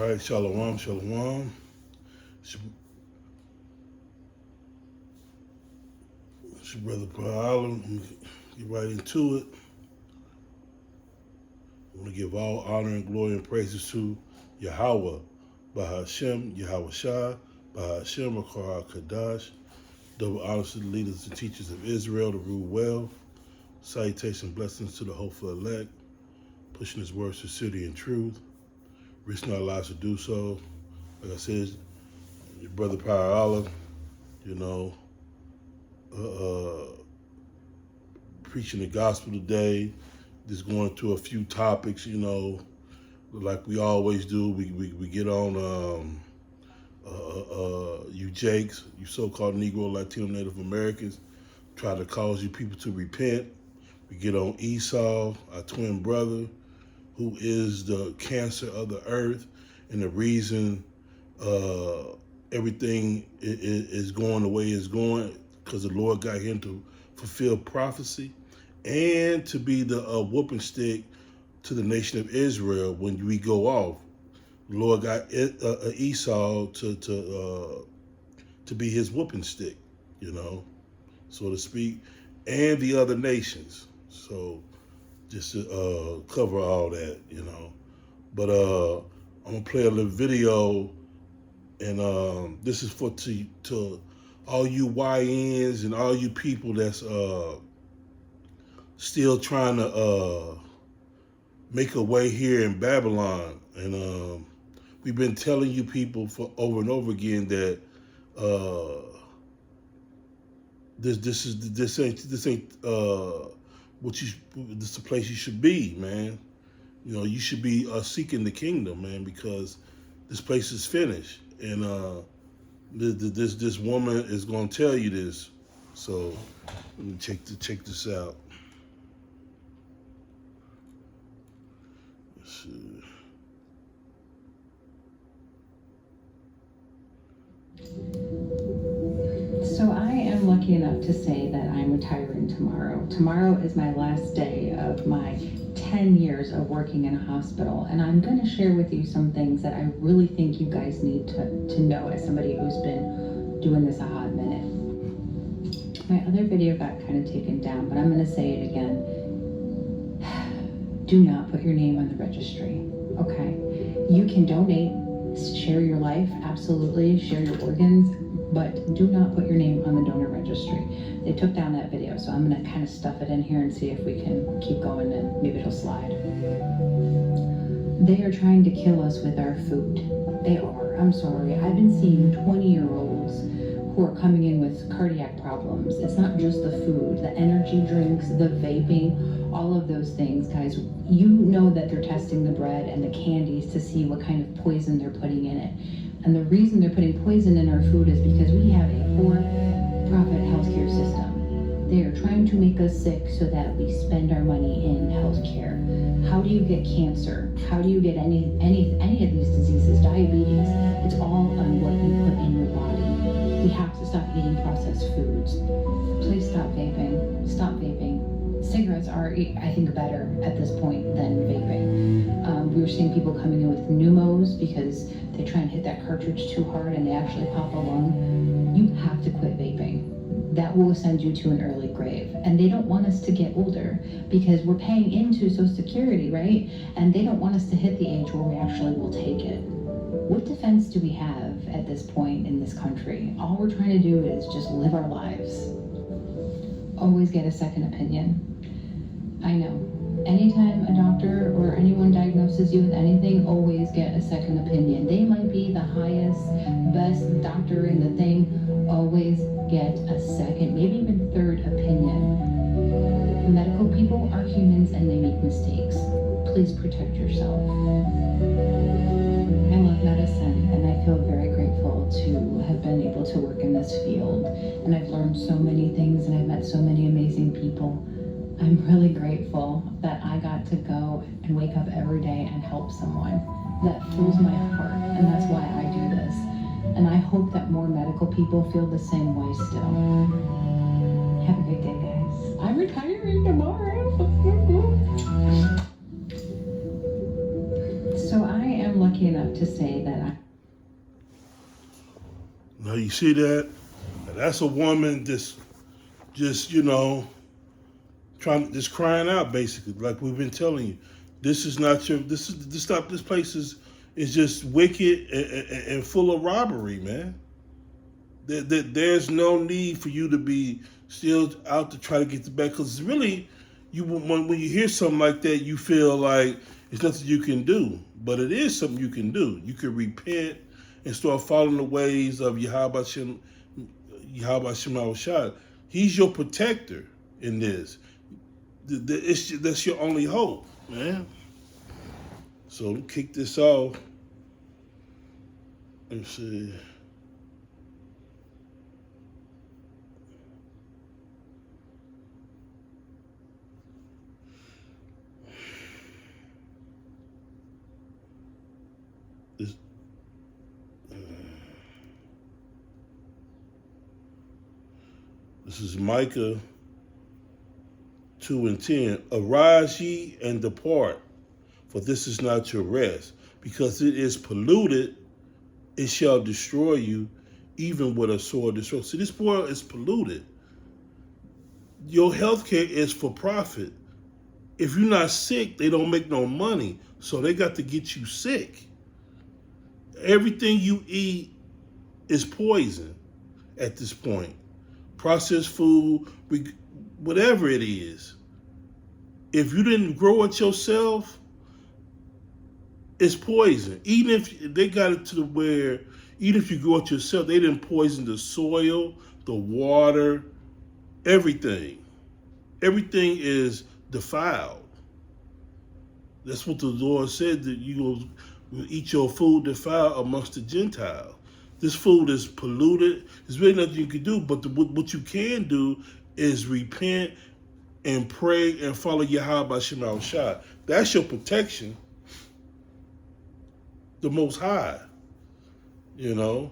All right, shalom, shalom. It's your, it's your brother Paul. Get right into it. I want to give all honor and glory and praises to Yahweh, Bahashem, Yahweh Shah, Bahashem, Akar Kadash. Double honors to the leaders and teachers of Israel to rule well. Salutation blessings to the hopeful elect, pushing his words to sincerity and truth, risking our lives to do so. Like I said, your brother Power Allah, you know, preaching the gospel today, just going through a few topics, you know, like we always do. We get on you Jakes, you so-called Negro, Latino, Native Americans, try to cause you people to repent. We get on Esau, our twin brother, who is the cancer of the earth and the reason everything is going the way it's going, because the Lord got him to fulfill prophecy and to be the whooping stick to the nation of Israel when we go off. The Lord got Esau to be his whooping stick, you know, so to speak, and the other nations. So just to cover all that, you know. But I'm gonna play a little video, and this is for to all you YNs and all you people that's still trying to make a way here in Babylon. And we've been telling you people for over and over again that this ain't this is the place you should be, man. You know, you should be seeking the kingdom, man, because this place is finished. And this woman is gonna tell you this. So let me check this out. Let's see. So I am lucky enough to say that I'm retiring tomorrow. Tomorrow is my last day of my 10 years of working in a hospital, and I'm going to share with you some things that I really think you guys need to know as somebody who's been doing this a hot minute. My other video got kind of taken down, but I'm going to say it again. Do not put your name on the registry, okay? You can donate, share your life, absolutely, share your organs, but do not put your name on the donor registry. They took down that video, so I'm gonna kind of stuff it in here and see if we can keep going and maybe it'll slide. They are trying to kill us with our food. They are, I'm sorry. I've been seeing 20-year-olds who are coming in with cardiac problems. It's not just the food, the energy drinks, the vaping, all of those things, guys. You know that they're testing the bread and the candies to see what kind of poison they're putting in it. And the reason they're putting poison in our food is because we have a for-profit healthcare system. They are trying to make us sick so that we spend our money in healthcare. How do you get cancer? How do you get any of these diseases? Diabetes. It's all on what you put in your body. We have to stop eating processed foods. Please stop vaping. Stop vaping. Cigarettes are, I think, better at this point than vaping. We were seeing people coming in with pneumos because they try and hit that cartridge too hard and they actually pop a lung. You have to quit vaping. That will send you to an early grave. And they don't want us to get older because we're paying into Social Security, right? And they don't want us to hit the age where we actually will take it. What defense do we have at this point in this country? All we're trying to do is just live our lives. Always get a second opinion. I know. Anytime a doctor or anyone diagnoses you with anything, always get a second opinion. They might be the highest, best doctor in the thing. Always get a second, maybe even third opinion. Medical people are humans and they make mistakes. Please protect yourself. I love medicine and I feel very grateful to have been able to work in this field. And I've learned so many things and I've met so many amazing people. I'm really grateful that I got to go and wake up every day and help someone. That fills my heart, and that's why I do this. And I hope that more medical people feel the same way still. Have a good day, guys. I'm retiring tomorrow. So I am lucky lucky enough to say that Now you see that? Now, that's a woman just just crying out basically, like we've been telling you. This is not your. This place is just wicked and full of robbery, man. There's no need for you to be still out to try to get the back, because really, when you hear something like that, you feel like it's nothing you can do, but it is something you can do. You can repent and start following the ways of Yahweh Shem Shad. He's your protector in this. That's your only hope, man. So to kick this off, let's see. This is Micah 2:10. Arise ye and depart, for this is not your rest. Because it is polluted, it shall destroy you, even with a sword destroy. See, this world is polluted. Your health care is for profit. If you're not sick, they don't make no money. So they got to get you sick. Everything you eat is poison at this point. Processed food, whatever it is. If you didn't grow it yourself, it's poison. Even if they got it to the where, even if you grow it yourself, they didn't poison the soil, the water, everything. Everything is defiled. That's what the Lord said, that you will eat your food defiled amongst the Gentiles. This food is polluted. There's really nothing you can do, but what you can do is repent and pray and follow Yahweh Shema Shai. That's your protection. The Most High, you know.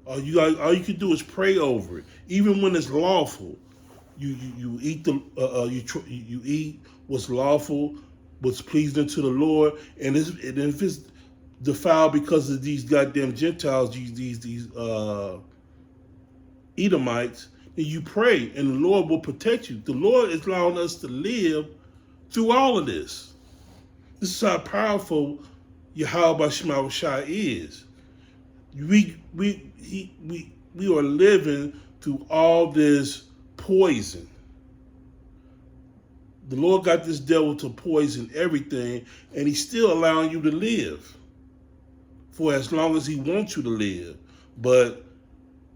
All you can do is pray over it, even when it's lawful. You eat you eat what's lawful, what's pleasing to the Lord, and if it's defiled because of these goddamn Gentiles, these Edomites, then you pray, and the Lord will protect you. The Lord is allowing us to live through all of this. This is how powerful Yahweh Shema Shai is. We are living through all this poison. The Lord got this devil to poison everything, and he's still allowing you to live for as long as he wants you to live. But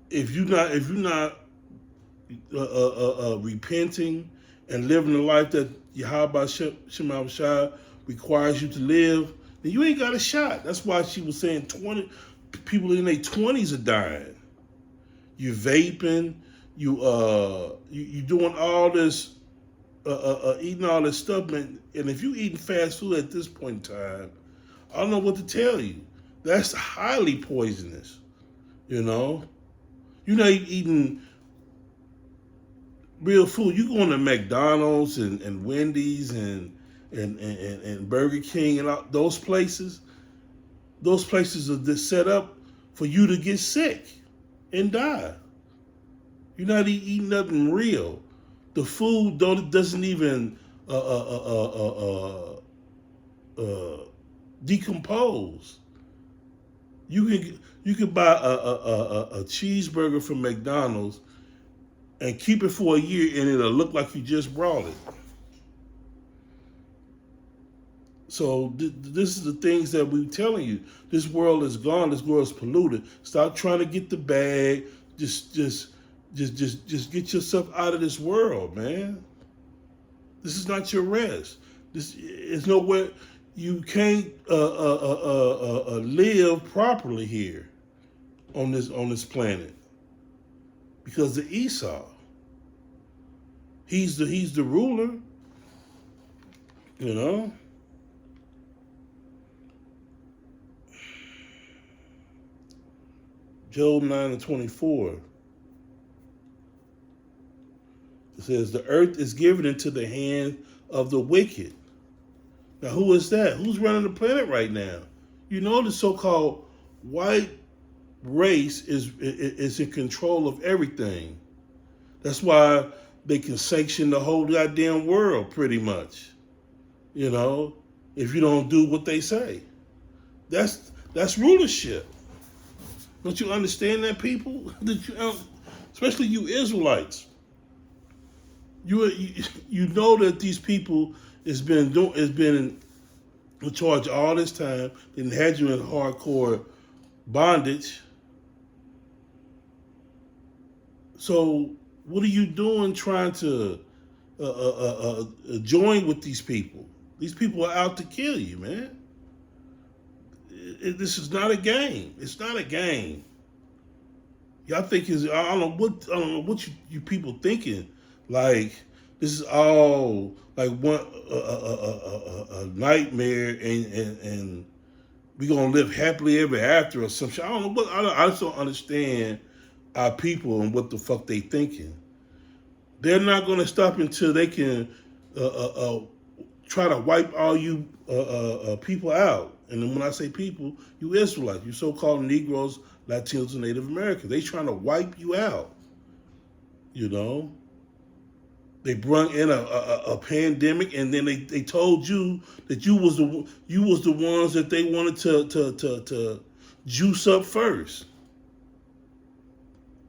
if you're not repenting and living the life that Yahweh Shema Shai requires you to live, then you ain't got a shot. That's why she was saying 20 people in their 20s are dying. You vaping, you doing all this, eating all this stuff, man. And if you eating fast food at this point in time, I don't know what to tell you. That's highly poisonous, you know. You're not eating real food. You going to McDonald's and Wendy's and Burger King and all those places. Those places are just set up for you to get sick and die. You're not eating nothing real. The food doesn't even decompose. You can buy a cheeseburger from McDonald's and keep it for a year, and it'll look like you just brought it. So this is the things that we're telling you. This world is gone. This world is polluted. Stop trying to get the bag. Just get yourself out of this world, man. This is not your rest. This is nowhere. You can't live properly here on this planet because of Esau. He's the ruler, you know. Job 9:24. It says, the earth is given into the hand of the wicked. Now, who is that? Who's running the planet right now? You know, the so-called white race is in control of everything. That's why they can sanction the whole goddamn world, pretty much. You know, if you don't do what they say, that's rulership. Don't you understand that, people? Especially you Israelites. You know that these people has been in charge all this time. Then had you in hardcore bondage. So what are you doing trying to join with these people? These people are out to kill you, man. This is not a game. It's not a game. Y'all think is I don't know what you people thinking. Like this is all like one a nightmare, and we gonna live happily ever after or some shit. I don't know what I just don't understand our people and what the fuck they thinking. They're not gonna stop until they can try to wipe all you people out. And then when I say people, you Israelites, you so-called Negroes, Latinos, and Native Americans. They trying to wipe you out. You know, they brought in a pandemic, and then they told you that you was the ones that they wanted to juice up first.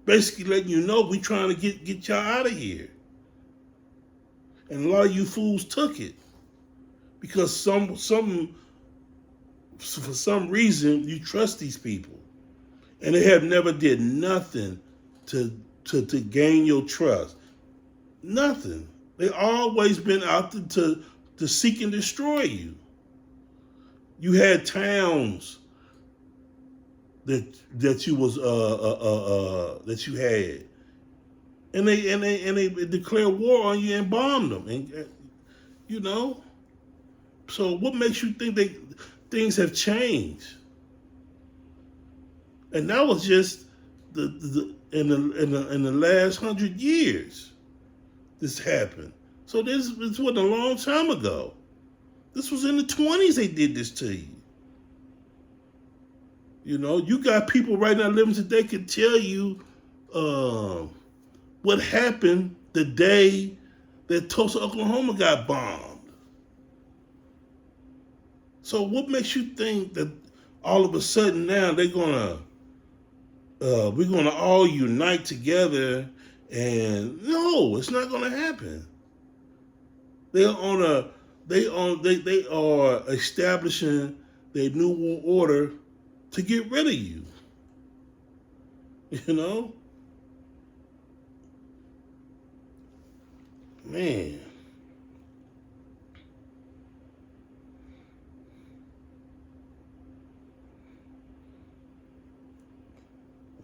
Basically letting you know we trying to get y'all out of here. And a lot of you fools took it because for some reason you trust these people, and they have never did nothing to gain your trust. Nothing. They always been out to seek and destroy you. You had towns that you was that you had, and they declare war on you and bombed them, and you know. So what makes you think things have changed? And that was just in the last 100 years this happened. So this wasn't a long time ago. This was in the 20s they did this to you. You know, you got people right now living today can tell you what happened the day that Tulsa, Oklahoma got bombed. So what makes you think that all of a sudden now we're gonna all unite together? And no, it's not gonna happen. They are establishing their new world order to get rid of you. You know? Man.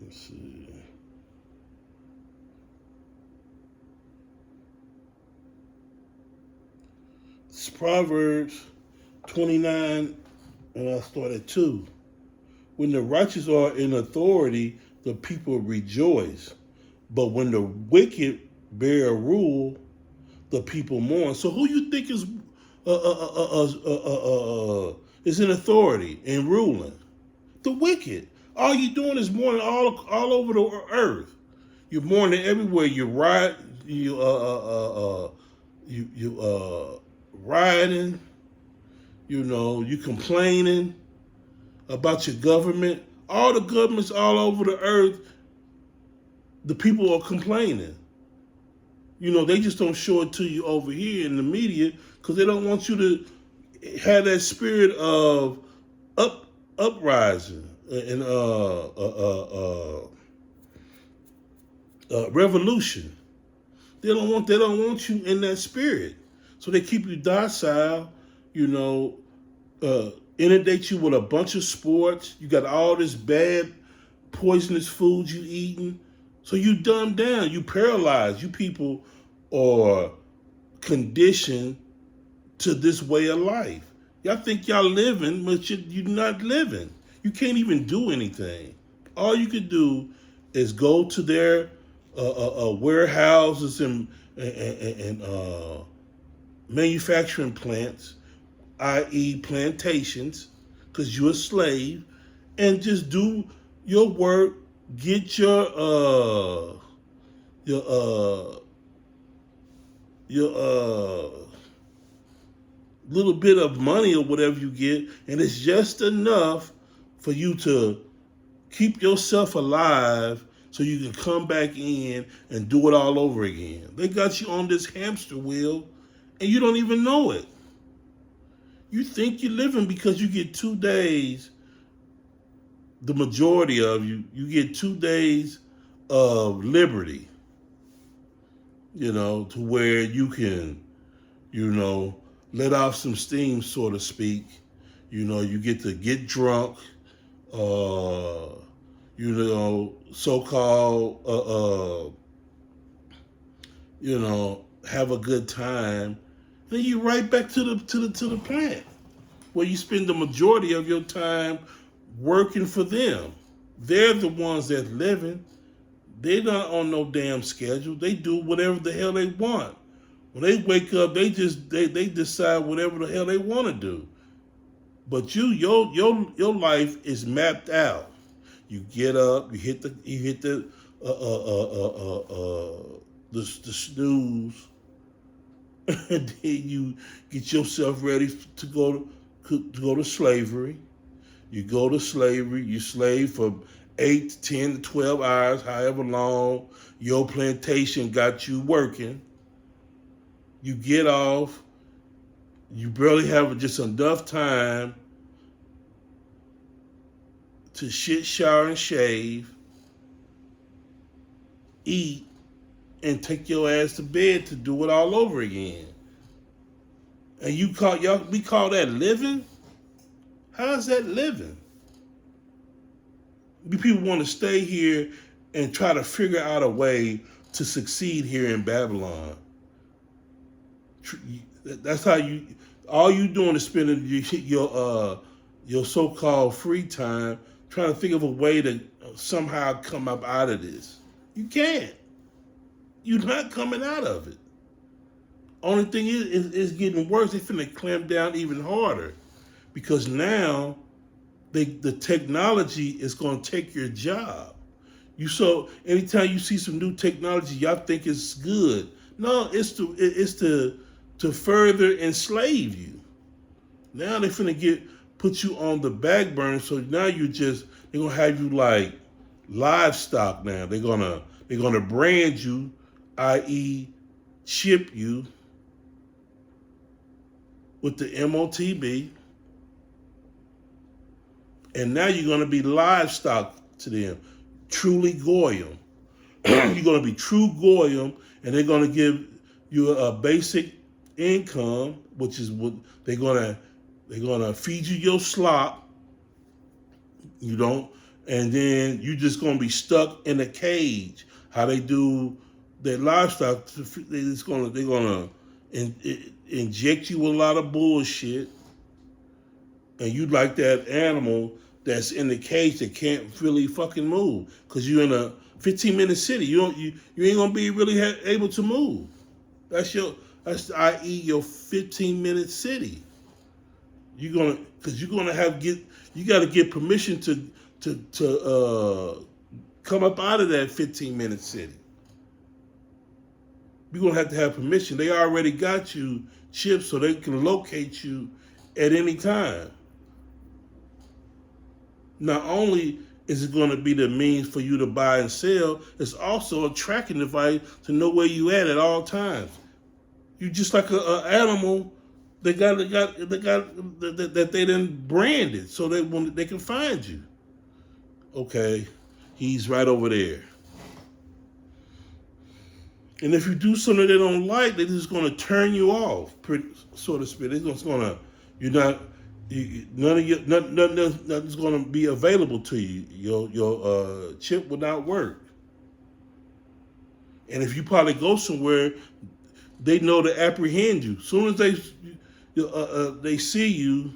Let's see. It's Proverbs 29, and I'll start at 2. When the righteous are in authority, the people rejoice. But when the wicked bear rule, the people mourn. So who you think is in authority and ruling? The wicked. All you doing is mourning all over the earth. You're mourning everywhere. You ride. You rioting. You know. You complaining about your government. All the governments all over the earth, the people are complaining. You know, they just don't show it to you over here in the media because they don't want you to have that spirit of uprising and revolution. They don't want you in that spirit. So they keep you docile, you know, inundate you with a bunch of sports. You got all this bad, poisonous food you eating. So you dumb down, you paralyzed. You people are conditioned to this way of life. Y'all think y'all living, but you're not living. You can't even do anything. All you can do is go to their warehouses and manufacturing plants, i.e. plantations, because you're a slave, and just do your work, get your little bit of money or whatever you get, and it's just enough for you to keep yourself alive so you can come back in and do it all over again. They got you on this hamster wheel and you don't even know it. You think you're living because you get 2 days, the majority of you get 2 days of liberty, to where you can, let off some steam, so to speak. You get to get drunk, so-called, have a good time. Then you right back to the plant where you spend the majority of your time working for them. They're the ones that living. They're not on no damn schedule. They do whatever the hell they want. When they wake up, they decide whatever the hell they want to do. But your life is mapped out. You get up, you hit the snooze, and then you get yourself ready to go to slavery. You go to slavery. You slave for 8 to 10 to 12 hours, however long your plantation got you working. You get off. You barely have just enough time to shit, shower, and shave, eat, and take your ass to bed to do it all over again. And we call that living? How's that living? People want to stay here and try to figure out a way to succeed here in Babylon. That's how all you doing is spending your so-called free time trying to think of a way to somehow come up out of this. You can't. You're not coming out of it. Only thing is it's getting worse. They're finna clamp down even harder because now the technology is going to take your job. So anytime you see some new technology, y'all think it's good. No, it's to further enslave you. Now they're finna put you on the back burner, so now they're gonna have you like livestock now. They're gonna brand you, i.e. chip you with the MOTB, and now you're gonna be livestock to them, truly Goyim. You're gonna be true Goyim, and they're gonna give you a basic income, which is what they're gonna feed you your slop, and then you just gonna be stuck in a cage. How they do their livestock, they're gonna inject you with a lot of bullshit, and you like that animal that's in the cage that can't really fucking move because you're in a 15-minute city. You ain't gonna be really able to move. That's i.e. your 15-minute city. You got to get permission to come up out of that 15-minute city. You're gonna have to have permission. They already got you chipped so they can locate you at any time. Not only is it going to be the means for you to buy and sell, it's also a tracking device to know where you at all times. You just like an animal that they done branded so they can find you. Okay, he's right over there. And if you do something they don't like, they're just going to turn you off, so to speak. Nothing's going to be available to you. Your chip will not work. And if you probably go somewhere, they know to apprehend you. As soon as they see you,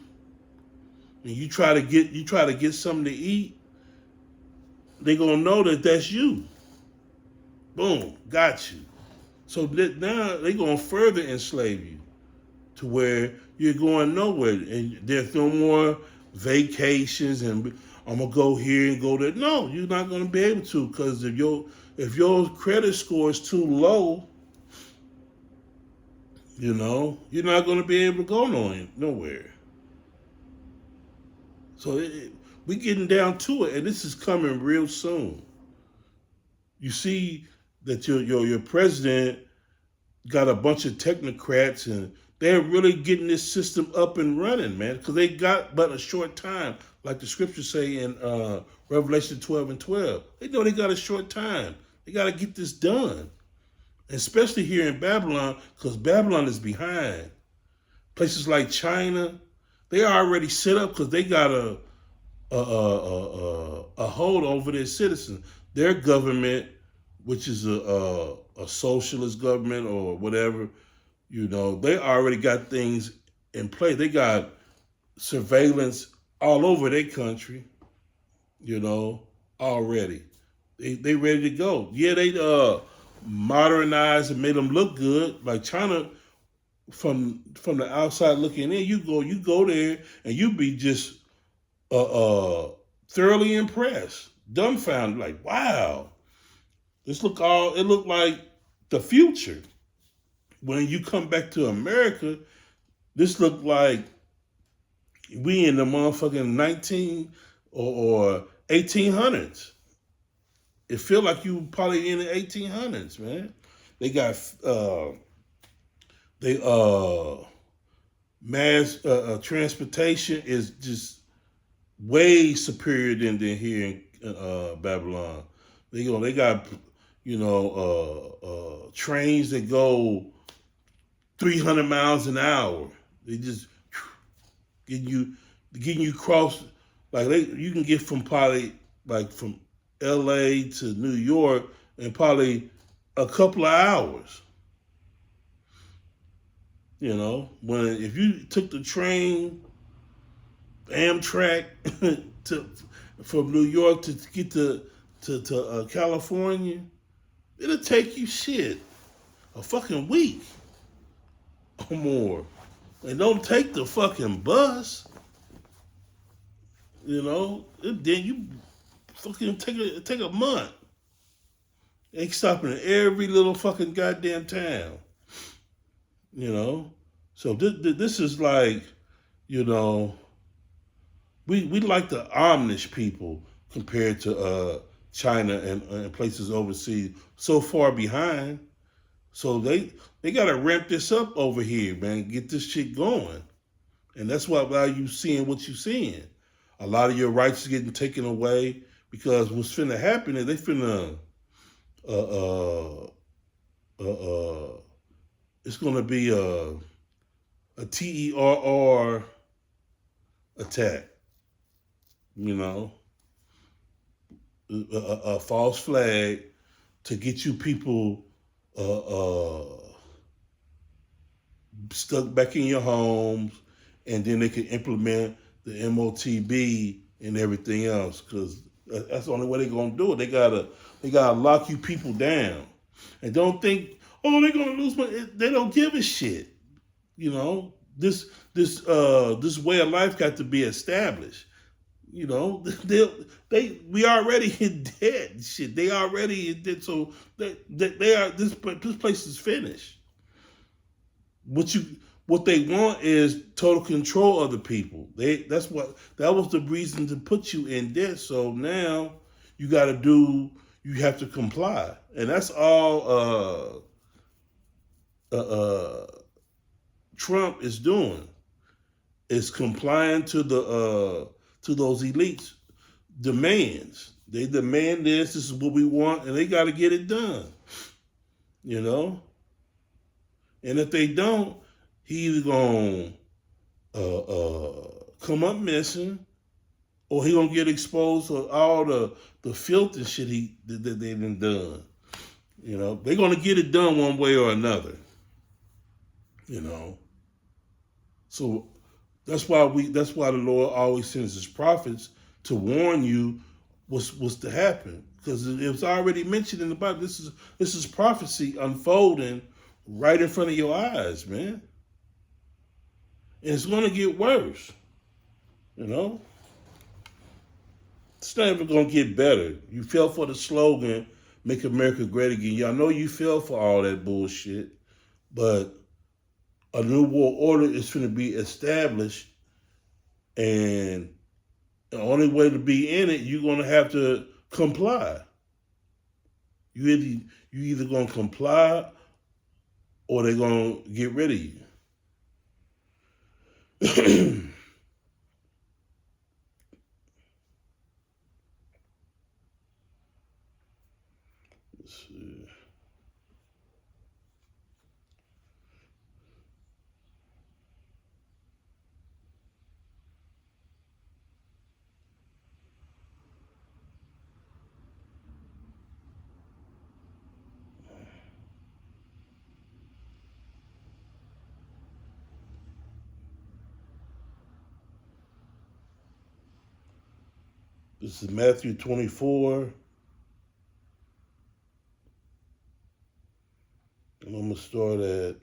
and you try to get something to eat, they're gonna know that that's you. Boom, got you. So now they're gonna further enslave you to where you're going nowhere, and they'll throw more vacations and I'm gonna go here and go there. No, you're not gonna be able to, because if your credit score is too low, you're not gonna be able to go nowhere. So we getting down to it, and this is coming real soon. You see that your president got a bunch of technocrats, and they're really getting this system up and running, man, because they got but a short time, like the scriptures say in Revelation 12:12. They know they got a short time. They got to get this done, especially here in Babylon, because Babylon is behind. Places like China, they are already set up because they got a hold over their citizens. Their government, which is a socialist government or whatever, they already got things in place. They got surveillance all over their country, already. They ready to go. Yeah, they modernized and made them look good. Like China, from the outside looking in, you go there and you be just thoroughly impressed, dumbfounded, like, wow, it looked like the future. When you come back to America, this looked like we in the motherfucking 19 or 1800s. It feel like you probably in the 1800s, man. They got mass transportation is just way superior than here in Babylon. They got trains that go 300 miles an hour. They just getting you cross, like you can get from probably like from LA to New York in probably a couple of hours. If you took the train, Amtrak from New York to get to California, it'll take you a fucking week or more. And don't take the fucking bus. Then you fucking take a month. They stopping in every little fucking goddamn town. So this is like, we like the Amish people compared to China and places overseas, so far behind. So they got to ramp this up over here, man, get this shit going. And that's why you seeing what you seeing. A lot of your rights is getting taken away, because what's finna happen is they finna it's gonna be a TERR attack, a false flag to get you people stuck back in your homes, and then they can implement the MOTB and everything else, because that's the only way they're gonna do it. They gotta lock you people down, and don't think, oh, they're gonna lose money. They don't give a shit. This way of life got to be established. We already in debt. Shit, they already in debt. So they are this place is finished. What they want is total control of the people. That was the reason to put you in debt. So now you have to comply, and that's all Trump is doing, is complying to those elites' demands. They demand this is what we want, and they got to get it done. And if they don't, he either gonna come up missing, or he gonna get exposed to all the filth and shit that they done. They're gonna get it done one way or another. So that's why the Lord always sends his prophets to warn you what's to happen, because it was already mentioned in the Bible. This is prophecy unfolding right in front of your eyes, man. And it's going to get worse. You know, it's not even gonna get better. You fell for the slogan, "Make America Great Again." Y'all know you fell for all that bullshit, but a new world order is going to be established, and the only way to be in it, you're gonna have to comply. You either gonna comply or they're gonna get rid of you. Let's see. This is Matthew 24. And I'm gonna start at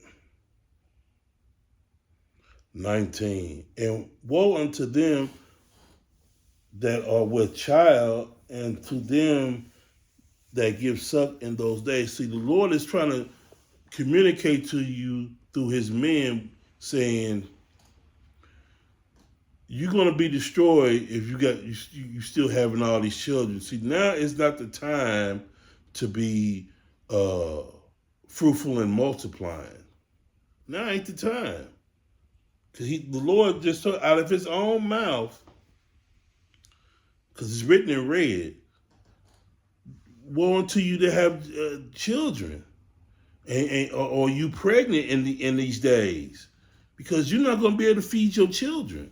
19. And woe unto them that are with child, and to them that give suck in those days. See, the Lord is trying to communicate to you through his men, saying you're going to be destroyed if you still having all these children. See, now is not the time to be fruitful and multiplying. Now ain't the time. Because the Lord just told out of his own mouth, because it's written in red, woe unto you to have children, or you pregnant in these days, because you're not going to be able to feed your children.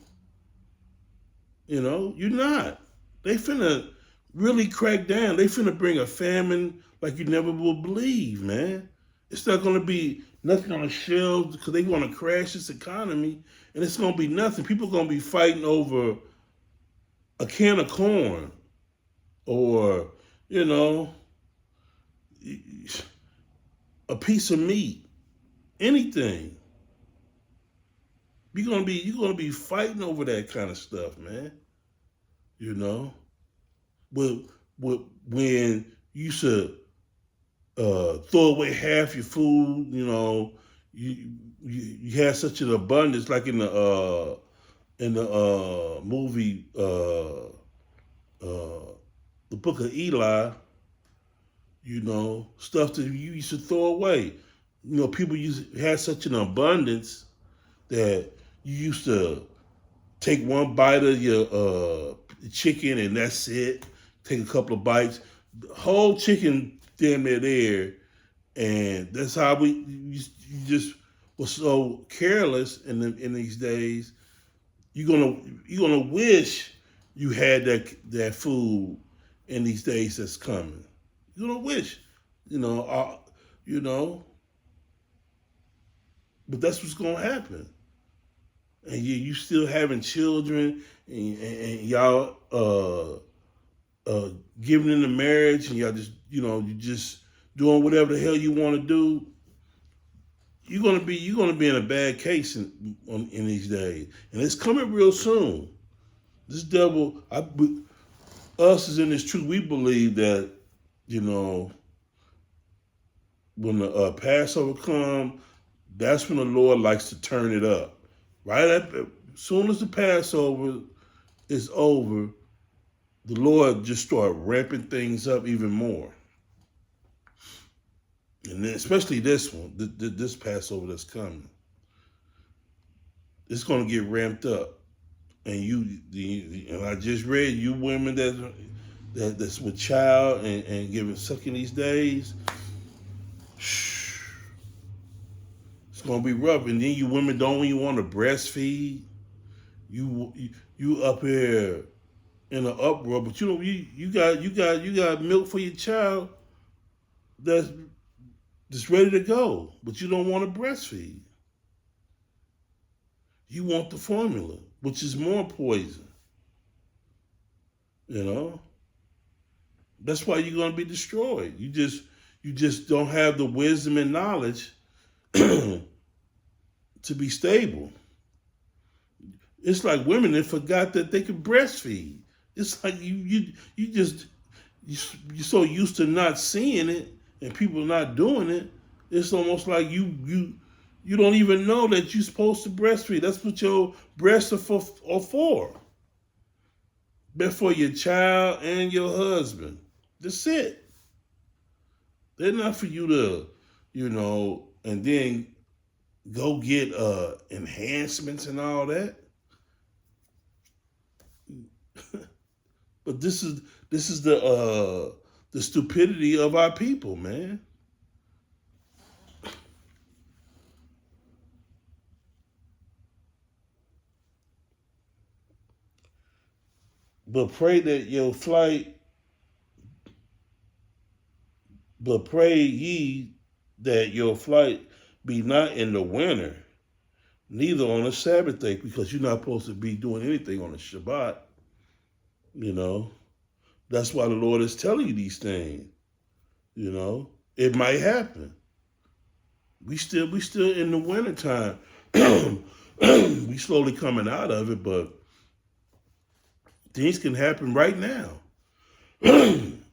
You know, you're not. They finna really crack down. They finna bring a famine like you never will believe, man. It's not gonna be nothing on the shelves because they want to crash this economy, and it's gonna be nothing. People are gonna be fighting over a can of corn, or you know, a piece of meat, anything. You're gonna be fighting over that kind of stuff, man. You know, when you should throw away half your food, you know, you had such an abundance, like in the movie the Book of Eli. You know, stuff that you used to throw away. You know, people had such an abundance that you used to take one bite of your chicken and that's it. Take a couple of bites. The whole chicken damn near there. And that's how you just was so careless in these days. You're gonna wish you had that food in these days that's coming. You're gonna wish, you know, but that's what's gonna happen. And you still having children, and y'all giving into marriage, and y'all just you just doing whatever the hell you want to do. You're gonna be in a bad case in these days, and it's coming real soon. This devil, us is in this truth. We believe that when the Passover come, that's when the Lord likes to turn it up. Right as soon as the Passover is over, the Lord just start ramping things up even more. And then especially this one, this Passover that's coming, it's going to get ramped up. And and I just read, you women that's with child and giving sucking these days, it's gonna be rough. And then you women don't even want to breastfeed. You up here in an uproar, but you got milk for your child that's ready to go, but you don't want to breastfeed. You want the formula, which is more poison. You know, that's why you're gonna be destroyed. You just don't have the wisdom and knowledge to be stable. It's like women that forgot that they could breastfeed. It's like you're so used to not seeing it and people not doing it. It's almost like you don't even know that you're supposed to breastfeed. That's what your breasts are for. They're for your child and your husband. That's it. They're not for you to, and then go get enhancements and all that. But this is the stupidity of our people, man. But pray ye that your flight be not in the winter, neither on the Sabbath day, because you're not supposed to be doing anything on the Shabbat. That's why the Lord is telling you these things. It might happen. We still in the wintertime. We slowly coming out of it, but things can happen right now. And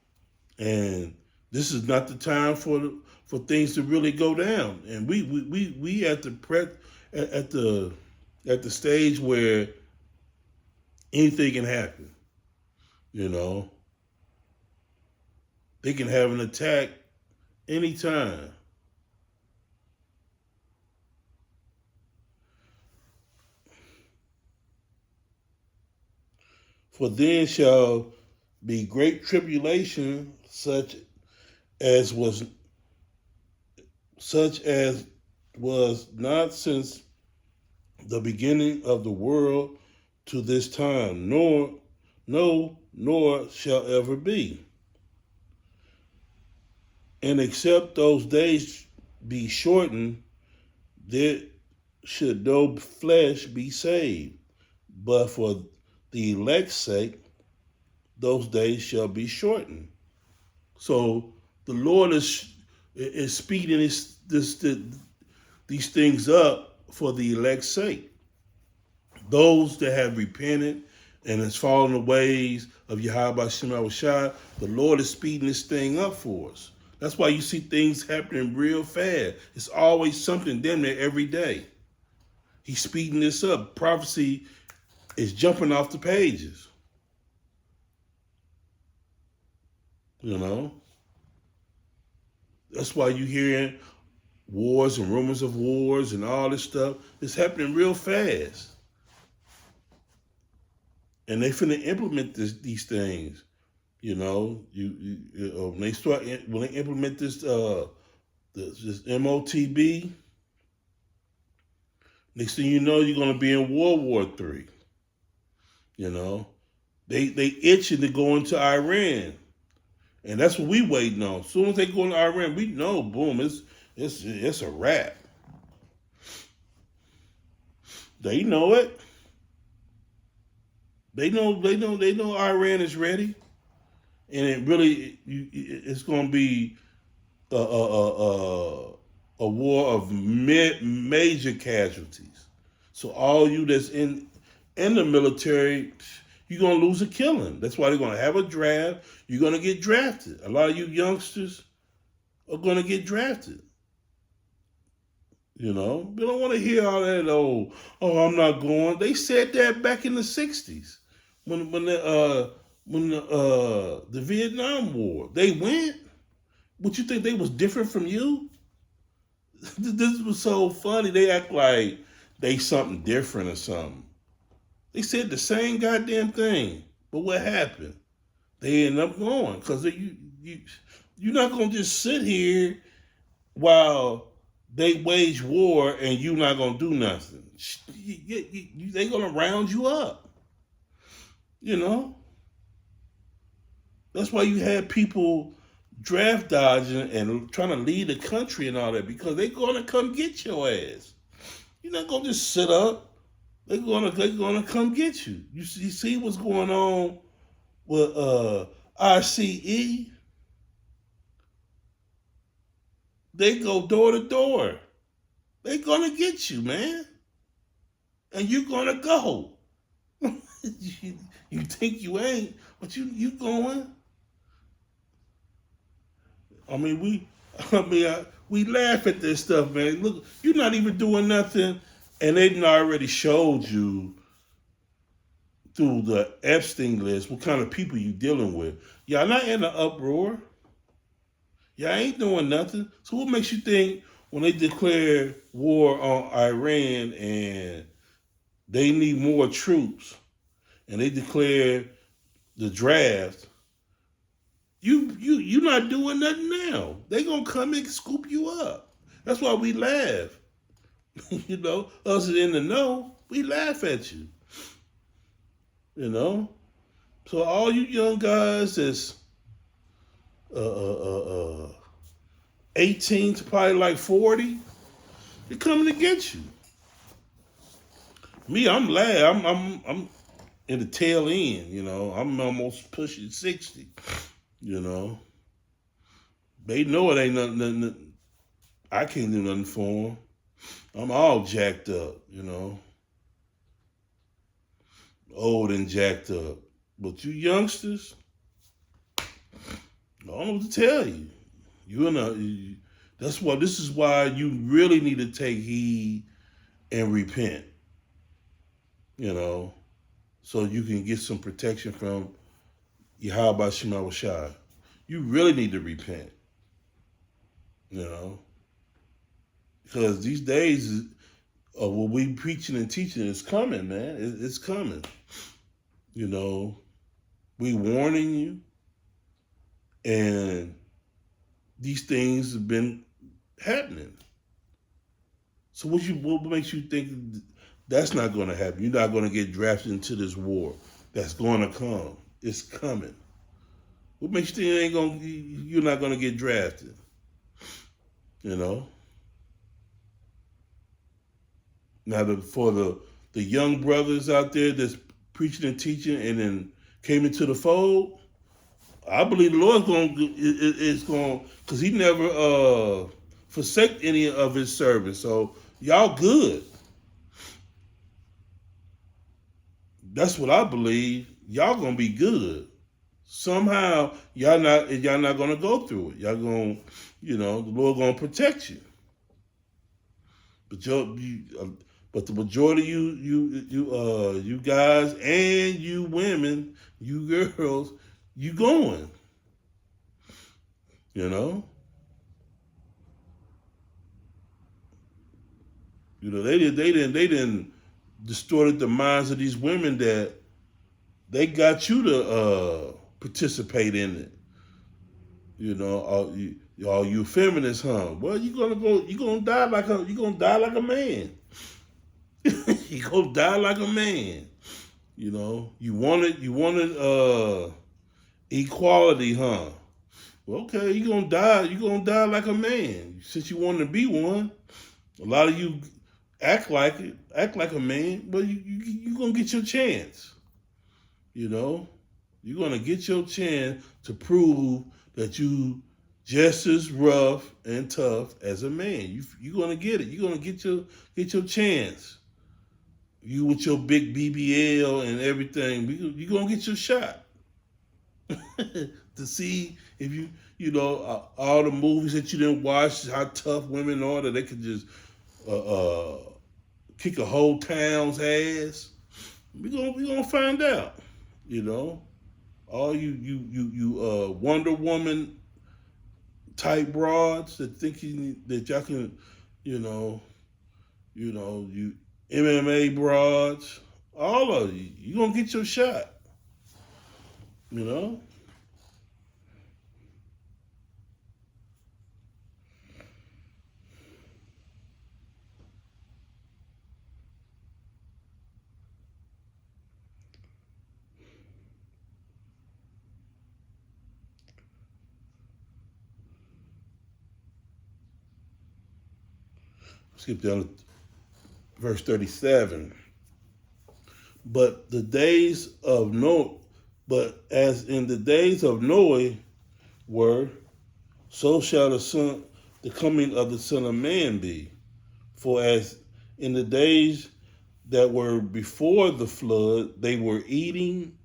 this is not the time for things to really go down. And we at the stage where anything can happen. They can have an attack anytime. For then shall be great tribulation, such as was not since the beginning of the world to this time, nor shall ever be. And except those days be shortened, there should no flesh be saved. But for the elect's sake, those days shall be shortened. So the Lord is speeding these things up for the elect's sake. Those that have repented and has fallen the ways of Yahweh Shem Shai, the Lord is speeding this thing up for us. That's why you see things happening real fast. It's always something damn near every day. He's speeding this up. Prophecy is jumping off the pages. That's why you hearing wars and rumors of wars and all this stuff. It's happening real fast. And they finna implement these things. When they implement this MOTB, next thing you know, you're gonna be in World War III. They itching to go into Iran, and that's what we waiting on. As soon as they go into Iran, we know, boom, it's a wrap. They know it. They know Iran is ready, and it's going to be a war of major casualties. So all you that's in the military, you're going to lose a killing. That's why they're going to have a draft. You're going to get drafted. A lot of you youngsters are going to get drafted. We don't want to hear all that. Oh, I'm not going. They said that back in the '60s. When the Vietnam War, they went. What you think they was different from you? This was so funny. They act like they something different or something. They said the same goddamn thing, but what happened? They end up going because you're not gonna just sit here while they wage war and you're not gonna do nothing. They gonna round you up. That's why you had people draft dodging and trying to lead the country and all that, because they're gonna come get your ass. You're not gonna just sit up. They're gonna come get you. You see what's going on with ICE? They go door to door. They're gonna get you, man. And you're gonna go. you think you ain't, but you going. I mean, we laugh at this stuff, man. Look, you're not even doing nothing, and they done already showed you through the Epstein list what kind of people you dealing with. Y'all not in an uproar. Y'all ain't doing nothing. So what makes you think when they declare war on Iran and they need more troops and they declare the draft, you not doing nothing now. They gonna come and scoop you up. That's why we laugh. You know, us in the know, we laugh at you. You know? So all you young guys that's 18 to probably like 40, they're coming to get you. Me, I'm glad. I'm in the tail end, you know. I'm almost pushing 60, you know. They know it ain't nothing I can't do nothing for them. I'm all jacked up, you know. Old and jacked up. But you youngsters, I don't know what to tell you. This is why you really need to take heed and repent, you know, so you can get some protection from Yahweh Shema Shai. You really need to repent, you know, because these days of what we preaching and teaching is coming, man. It's coming, you know. We warning you, and these things have been happening. So what makes you think that's not going to happen? You're not going to get drafted into this war that's going to come. It's coming. What makes you think you're not going to get drafted? You know. Now for the young brothers out there that's preaching and teaching and then came into the fold, I believe the Lord's is going, because he never forsake any of his servants. So y'all good. That's what I believe. Y'all gonna be good. Somehow y'all not gonna go through it. Y'all gonna, you know, the Lord gonna protect you. But the majority you guys and you women, you girls, you going. You know? You know, they didn't distorted the minds of these women that they got you to participate in it. You know, all you feminists, huh? Well, you're gonna die like a man. You're gonna die like a man. You know, you wanted equality, huh? Well, okay, you're gonna die like a man. Since you wanted to be one, a lot of you act like a man, but you're gonna get your chance. You know, you're gonna get your chance to prove that you just as rough and tough as a man. You're gonna get it. You're gonna get your chance. You with your big BBL and everything, you're gonna get your shot. To see if you know all the movies that you didn't watch, how tough women are, that they could just kick a whole town's ass. We gonna find out. You know, all you Wonder Woman type broads that think that y'all can, you MMA broads, all of you gonna get your shot. You know. Skip down to verse 37. But as in the days of Noah were, so shall the coming of the Son of Man be. For as in the days that were before the flood, they were eating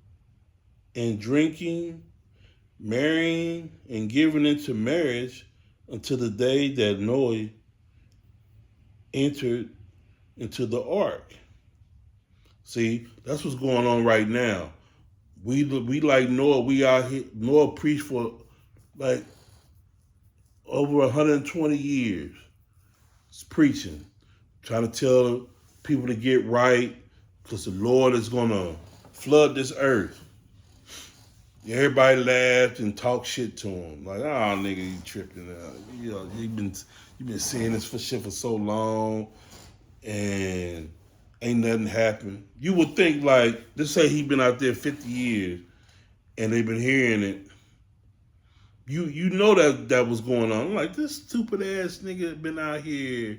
and drinking, marrying and giving into marriage until the day that Noah entered into the ark. See, that's what's going on right now. We like Noah. We out here. Noah preached for like over 120 years. It's preaching, trying to tell people to get right because the Lord is going to flood this earth. Everybody laughed and talked shit to him. Like, oh, nigga, you tripping. You know, you've been saying this for shit for so long, and ain't nothing happened. You would think, like, let's say he been out there 50 years, and they've been hearing it. You know that was going on. I'm like, this stupid ass nigga been out here,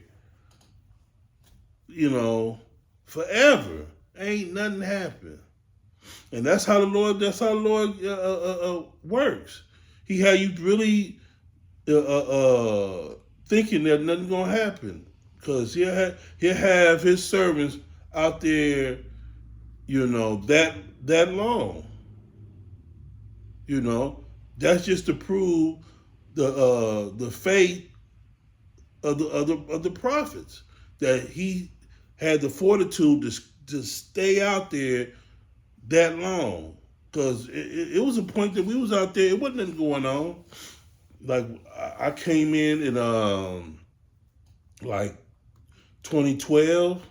you know, forever. Ain't nothing happened. And that's how the Lord works. He had you really thinking that nothing gonna happen, because he'll have his servants out there, you know, that long. You know, that's just to prove the faith of the prophets, that he had the fortitude to stay out there that long. Because it was a point that we was out there, it wasn't nothing going on. Like, I came in like 2012.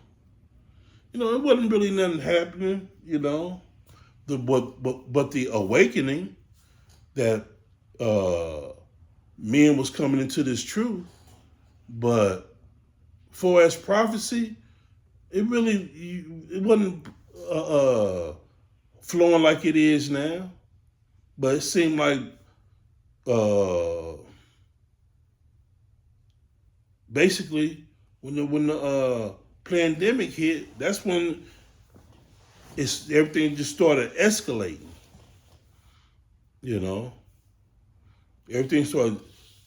You know, it wasn't really nothing happening, you know. But the awakening that men was coming into this truth. But for as prophecy, it wasn't flowing like it is now. But it seemed like basically when the pandemic hit, that's when everything just started escalating. You know, everything started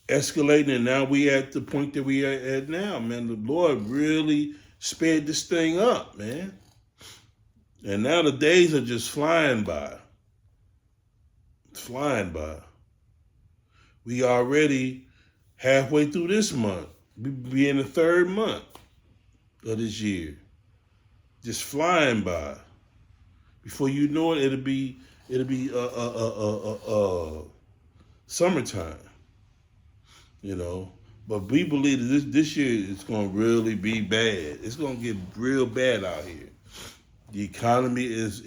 escalating, and now we at the point that we are at now, man. The Lord really sped this thing up, man. And now the days are just flying by. Flying by. We already halfway through this month. We in the third month of this year. Just flying by. Before you know it, it'll be summertime. You know. But we believe that this year is going to really be bad. It's going to get real bad out here. The economy is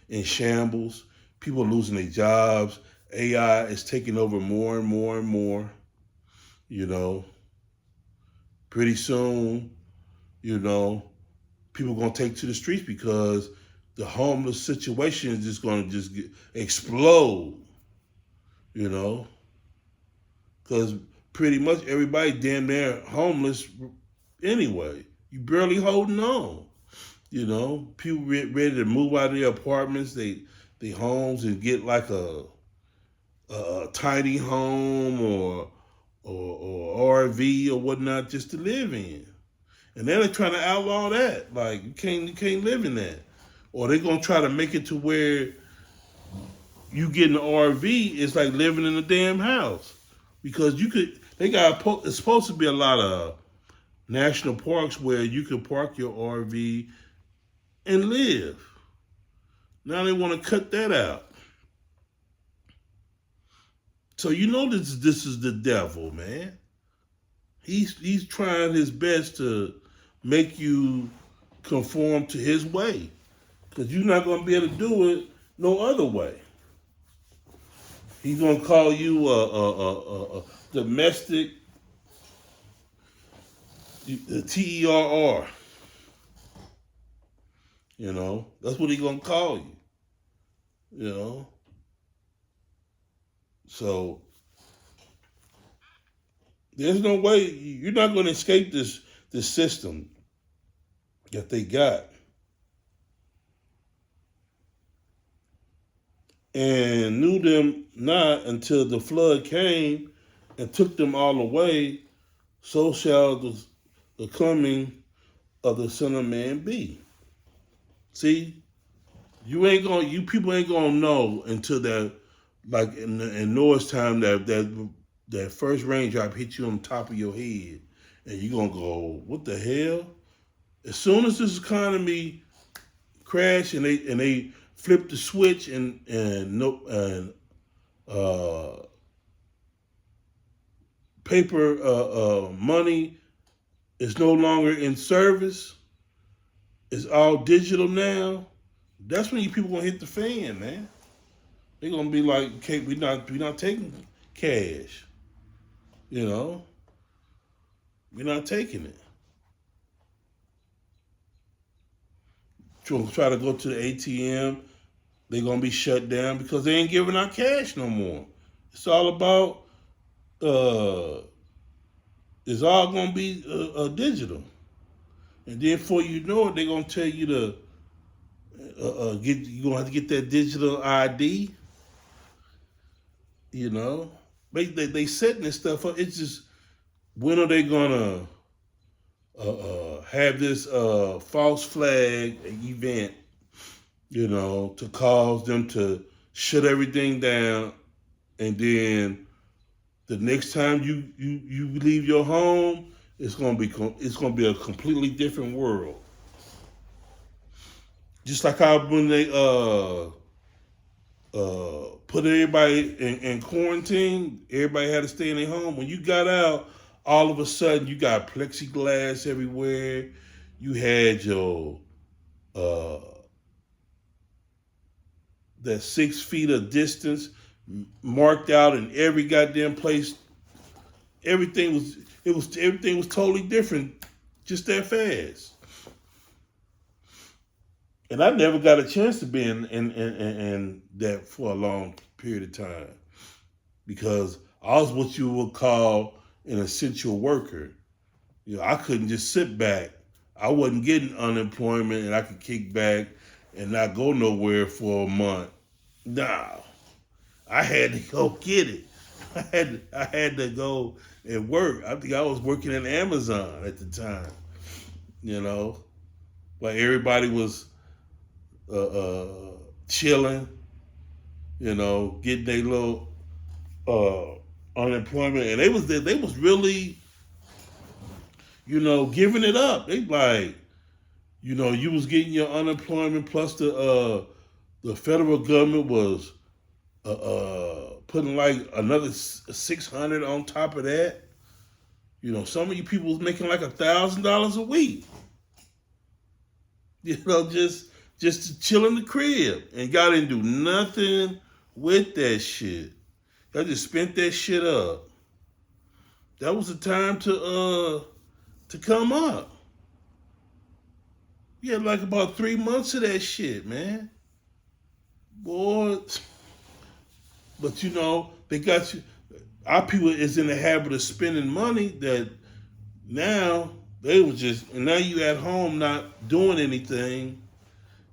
in shambles. People are losing their jobs. AI is taking over more and more and more. You know, pretty soon, you know, people are going to take to the streets because the homeless situation is just going to explode. You know, because pretty much everybody damn near homeless anyway. You barely holding on. You know, people ready to move out of their apartments, they homes, and get like a tiny home or RV or whatnot just to live in. And then they're trying to outlaw that. Like, you can't live in that. Or they're gonna try to make it to where you get an RV, it's like living in a damn house. Because it's supposed to be a lot of national parks where you can park your RV and live. Now they want to cut that out. So you know this is the devil, man. He's trying his best to make you conform to his way, because you're not going to be able to do it no other way. He's going to call you a domestic, TERR. You know, that's what he's going to call you. You know? So, there's no way, you're not going to escape this system that they got. And knew them not until the flood came and took them all away, so shall the coming of the Son of Man be? See, you people ain't gonna know until that, like in Noah's time, that first raindrop hit you on top of your head, and you gonna go, what the hell? As soon as this economy crash and they flip the switch and no and paper money is no longer in service, it's all digital now. That's when you people gonna hit the fan, man. They're gonna be like, okay, we not taking cash. You know, we're not taking it. Try to go to the ATM, they're gonna be shut down because they ain't giving out cash no more. It's all about it's all gonna be digital, and then before you know it, they're gonna tell you to get. You gonna have to get that digital ID. You know, they setting this stuff up. It's just, when are they gonna have this false flag event? You know, to cause them to shut everything down, and then the next time you leave your home, it's gonna be a completely different world. Just like how when they put everybody in quarantine, everybody had to stay in their home. When you got out, all of a sudden you got plexiglass everywhere. You had your uh, that 6 feet of distance marked out in every goddamn place. Everything was totally different, just that fast. And I never got a chance to be in that for a long period of time, because I was what you would call an essential worker. You know, I couldn't just sit back. I wasn't getting unemployment and I could kick back and not go nowhere for a month. Nah, I had to go get it. I had to go and work. I think I was working in Amazon at the time. You know, like everybody was chilling. You know, getting their little unemployment, and they was really, giving it up. They like, you was getting your unemployment plus the federal government was putting like another 600 on top of that. Some of you people was making like $1,000 a week. Just to chill in the crib, and y'all didn't do nothing with that shit. Y'all just spent that shit up. That was the time to come up. You had like about 3 months of that shit, man. Boy, but they got you. Our people is in the habit of spending money that now and now you at home not doing anything.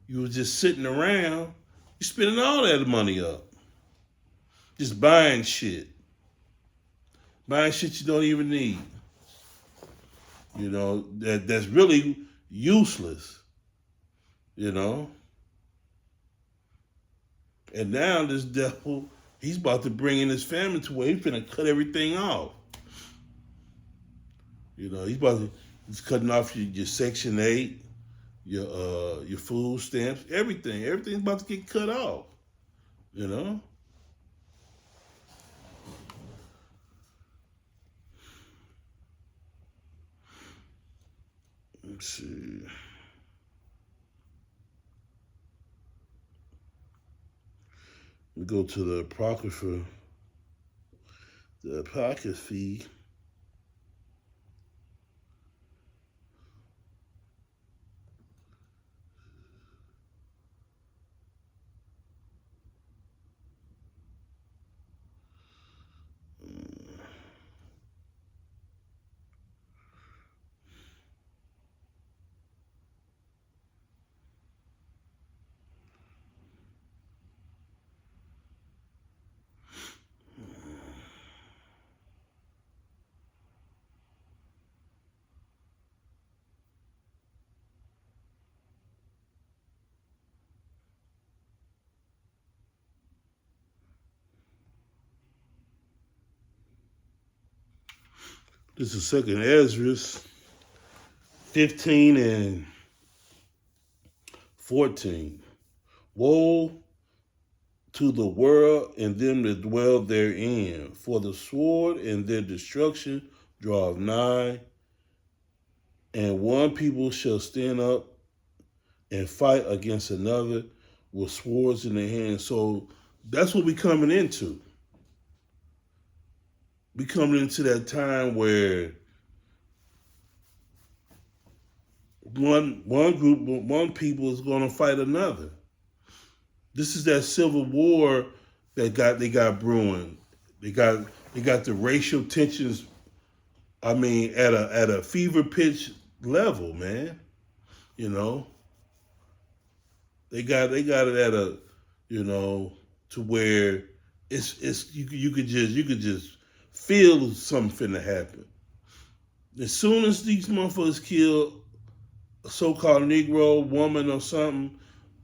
You was just sitting around. You spending all that money up. Just buying shit. Buying shit you don't even need. That's really useless. And now this devil, he's about to bring in his family to where he's finna cut everything off. He's cutting off your Section 8, your food stamps, everything. Everything's about to get cut off. Let's see. We go to the Apocrypha. The Apocryphy. This is Second Ezra 15 and 14. Woe to the world and them that dwell therein, for the sword and their destruction draweth nigh, and one people shall stand up and fight against another with swords in their hands. So that's what we're coming into. We coming into that time where one group, one people is going to fight another. This is that civil war that they got brewing. They got the racial tensions. I mean, at a fever pitch level, man. You know, they got it at a, you know, to where it's you could just feel something to happen. As soon as these motherfuckers kill a so-called Negro woman or something,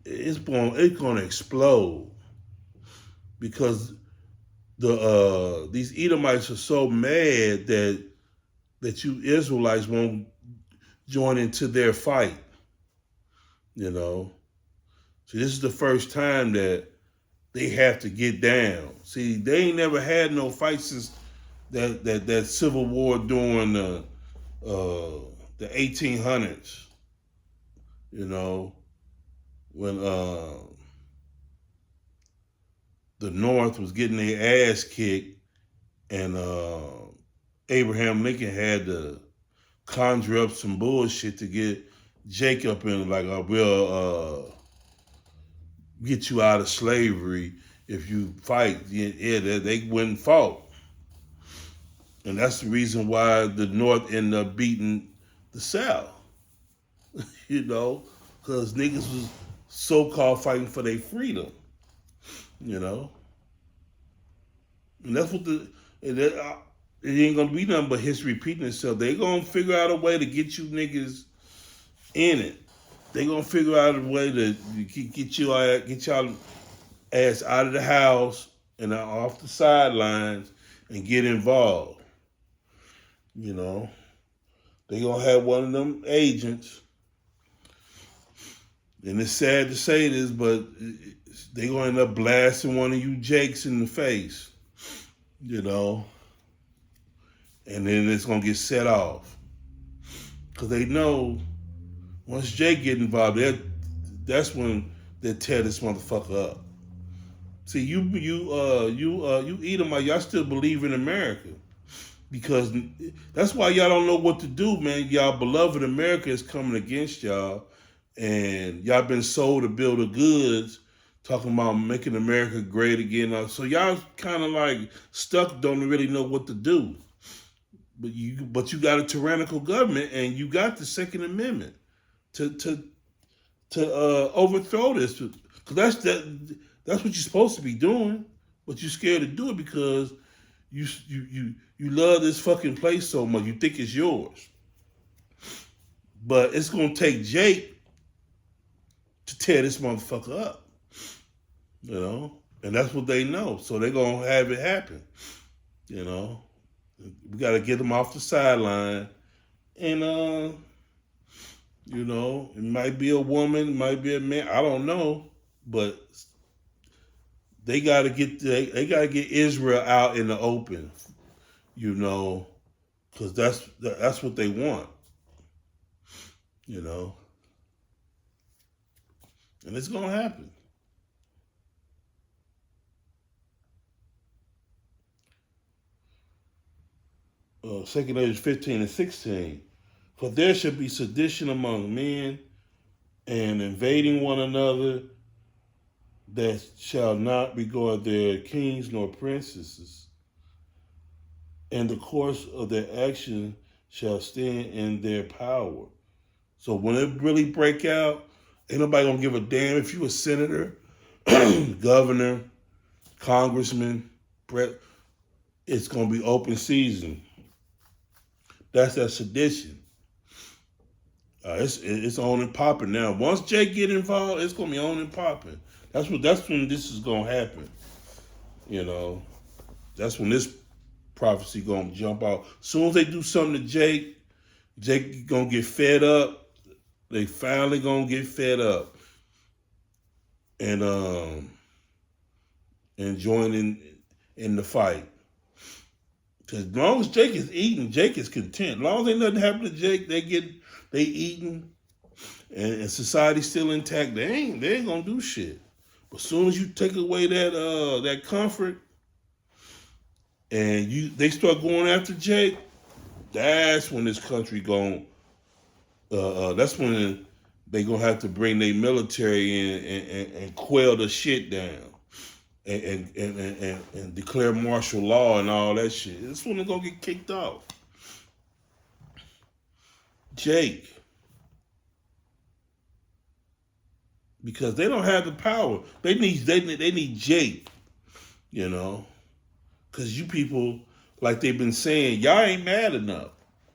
it's gonna explode, because these Edomites are so mad that you Israelites won't join into their fight. You know, so this is the first time that they have to get down. See, they ain't never had no fight since that civil war during the 1800s. You know, when the North was getting their ass kicked, and Abraham Lincoln had to conjure up some bullshit to get Jacob in, like, we'll get you out of slavery if you fight. Yeah, they wouldn't fought. And that's the reason why the North ended up beating the South. You know, because niggas was so-called fighting for their freedom. You know? And that's what it ain't gonna be nothing but history repeating itself. They gonna figure out a way to get you niggas in it. They gonna figure out a way to get y'all ass out of the house and off the sidelines and get involved. You know, they gonna have one of them agents, and it's sad to say this, but they gonna end up blasting one of you Jakes in the face. You know, and then it's gonna get set off, because they know once Jake get involved, that's when they tear this motherfucker up. See, you Edomite, y'all still believe in America, because that's why y'all don't know what to do, man. Y'all beloved America is coming against y'all, and y'all been sold a bill of goods talking about making America great again. So y'all kind of like stuck, don't really know what to do. But you got a tyrannical government, and you got the Second Amendment to overthrow this, because that's what you're supposed to be doing, but you're scared to do it because you love this fucking place so much. You think it's yours, but it's gonna take Jake to tear this motherfucker up. You know, and that's what they know, so they're gonna have it happen. You know, we gotta get them off the sideline, and you know, it might be a woman, it might be a man, I don't know, but they gotta get Israel out in the open, you know, because that's what they want, you know, and it's gonna happen. Second Ezra 15 and 16. For there shall be sedition among men, and invading one another, that shall not regard their kings nor princesses, and the course of their action shall stand in their power. So when it really break out, ain't nobody gonna give a damn if you a senator, governor, congressman, it's gonna be open season. That's that sedition. It's on and popping now. Once Jake get involved, it's gonna be on and popping. That's when this is gonna happen. You know, that's when this prophecy gonna jump out. As soon as they do something to Jake gonna get fed up. They finally gonna get fed up and join in the fight. Cause as long as Jake is eating, Jake is content. As long as ain't nothing happen to Jake, they eating, and society's still intact. They ain't gonna do shit. But as soon as you take away that comfort, and they start going after Jake, that's when this country that's when they gonna have to bring their military in and quell the shit down. And declare martial law and all that shit. This one is gonna get kicked off. Jake. Because they don't have the power. They need Jake, you know. Because you people, like they've been saying, y'all ain't mad enough.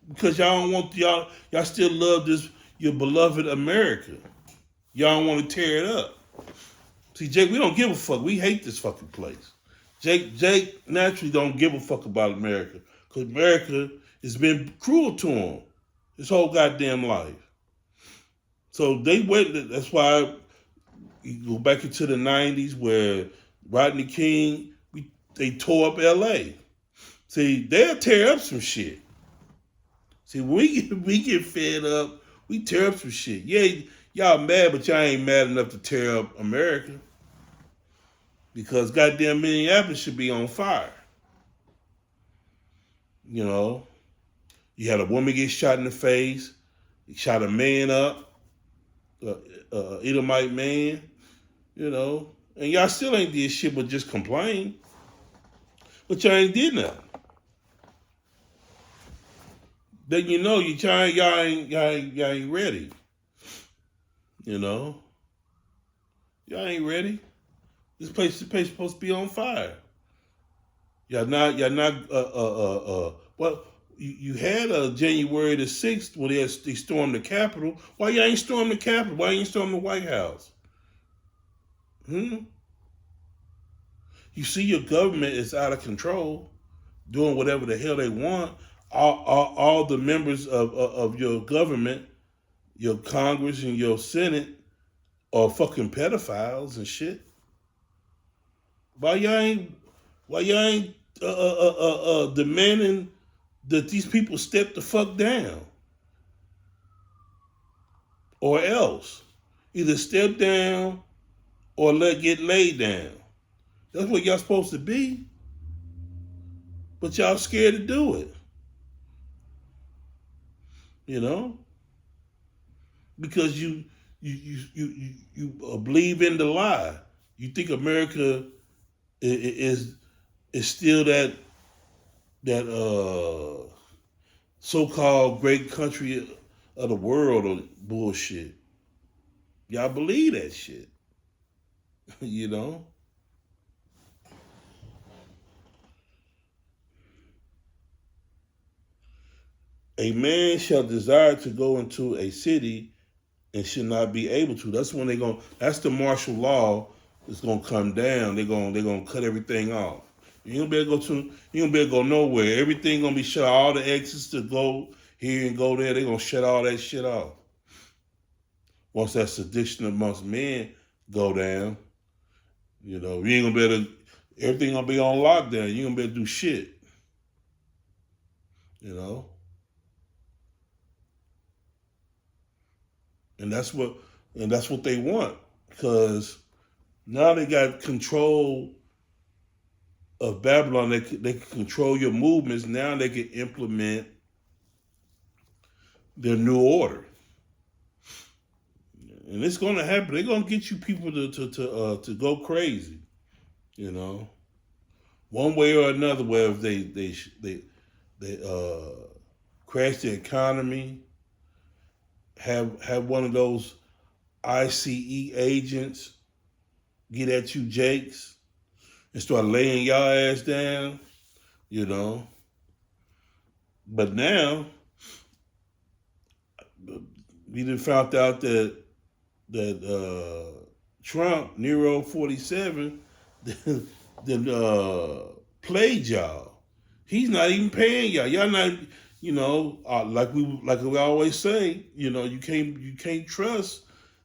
Because y'all don't want y'all still love your beloved America. Y'all don't want to tear it up. See, Jake, we don't give a fuck. We hate this fucking place. Jake naturally don't give a fuck about America. Because America has been cruel to him his whole goddamn life. So they went, that's why you go back into the 90s where Rodney King, they tore up LA. See, they'll tear up some shit. See, when we get fed up, we tear up some shit. Yeah, y'all mad, but y'all ain't mad enough to tear up America. Because goddamn Minneapolis should be on fire. You know, you had a woman get shot in the face, shot a man up, Edomite man, you know, and y'all still ain't did shit but just complain. But y'all ain't did nothing. Then you know y'all ain't ready. You know, y'all ain't ready. This place supposed to be on fire. Y'all not. Well, you had a January the 6th when they stormed the Capitol. Why y'all ain't storm the Capitol? Why ain't storm the White House? You see, your government is out of control, doing whatever the hell they want. All the members of your government, your Congress and your Senate, are fucking pedophiles and shit. Why y'all ain't demanding that these people step the fuck down? Or else. Either step down or get laid down. That's what y'all supposed to be. But y'all scared to do it. You know? Because you believe in the lie. You think America is still that so-called great country of the world or bullshit. Y'all believe that shit. You know? A man shall desire to go into a city and should not be able to. That's when that's the martial law that's gonna come down. They're gonna cut everything off. You ain't gonna be able to go nowhere. Everything gonna be shut. All the exits to go here and go there, they're gonna shut all that shit off. Once that sedition amongst men go down, you know, you ain't gonna be able to, everything gonna be on lockdown. You ain't gonna be able to do shit. You know? And that's what they want. Because now they got control of Babylon. They can control your movements. Now they can implement their new order. And it's going to happen. They're going to get you people to go crazy, you know, one way or another. Whether they crash the economy, have one of those ICE agents get at you, Jakes, and start laying y'all ass down, you know. But now we done found out that Trump, Nero 47, then played y'all. He's not even paying y'all. Y'all not, like we always say, you can't trust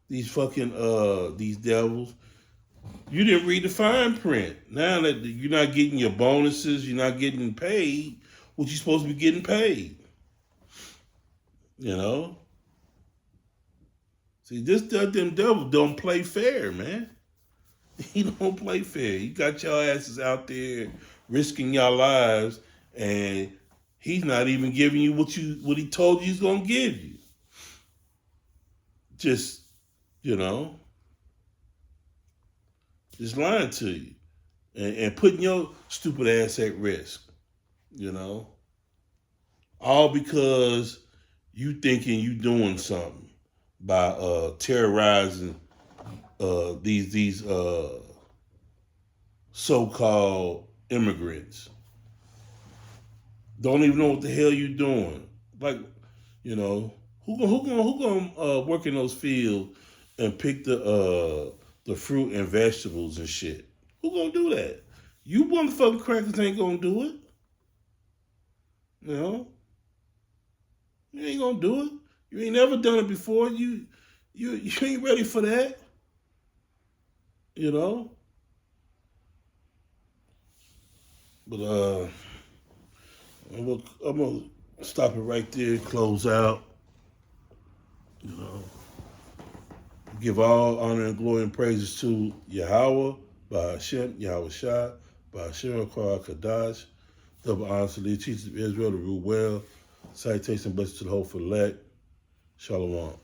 these fucking these devils. You didn't read the fine print. Now that you're not getting your bonuses, you're not getting paid what you're supposed to be getting paid. See, this goddamn devil don't play fair, man. He don't play fair. You got your asses out there risking your lives, and he's not even giving you what he told you he's gonna give you. Just, just lying to you and putting your stupid ass at risk. All because you thinking you doing something by terrorizing these so-called immigrants. Don't even know what the hell you doing. Like, who gonna work in those fields and pick the fruit and vegetables and shit? Who gonna do that? You motherfucking crackers ain't gonna do it. You ain't gonna do it. You ain't never done it before. You ain't ready for that. But I'm gonna stop it right there, close out. Give all honor and glory and praises to Yahweh, by Hashem, Yahweh Shah, by Hashem, Kwar Kadash, double honor to the teachers of Israel to rule well. Citation and blessings to the whole elect. Shalom.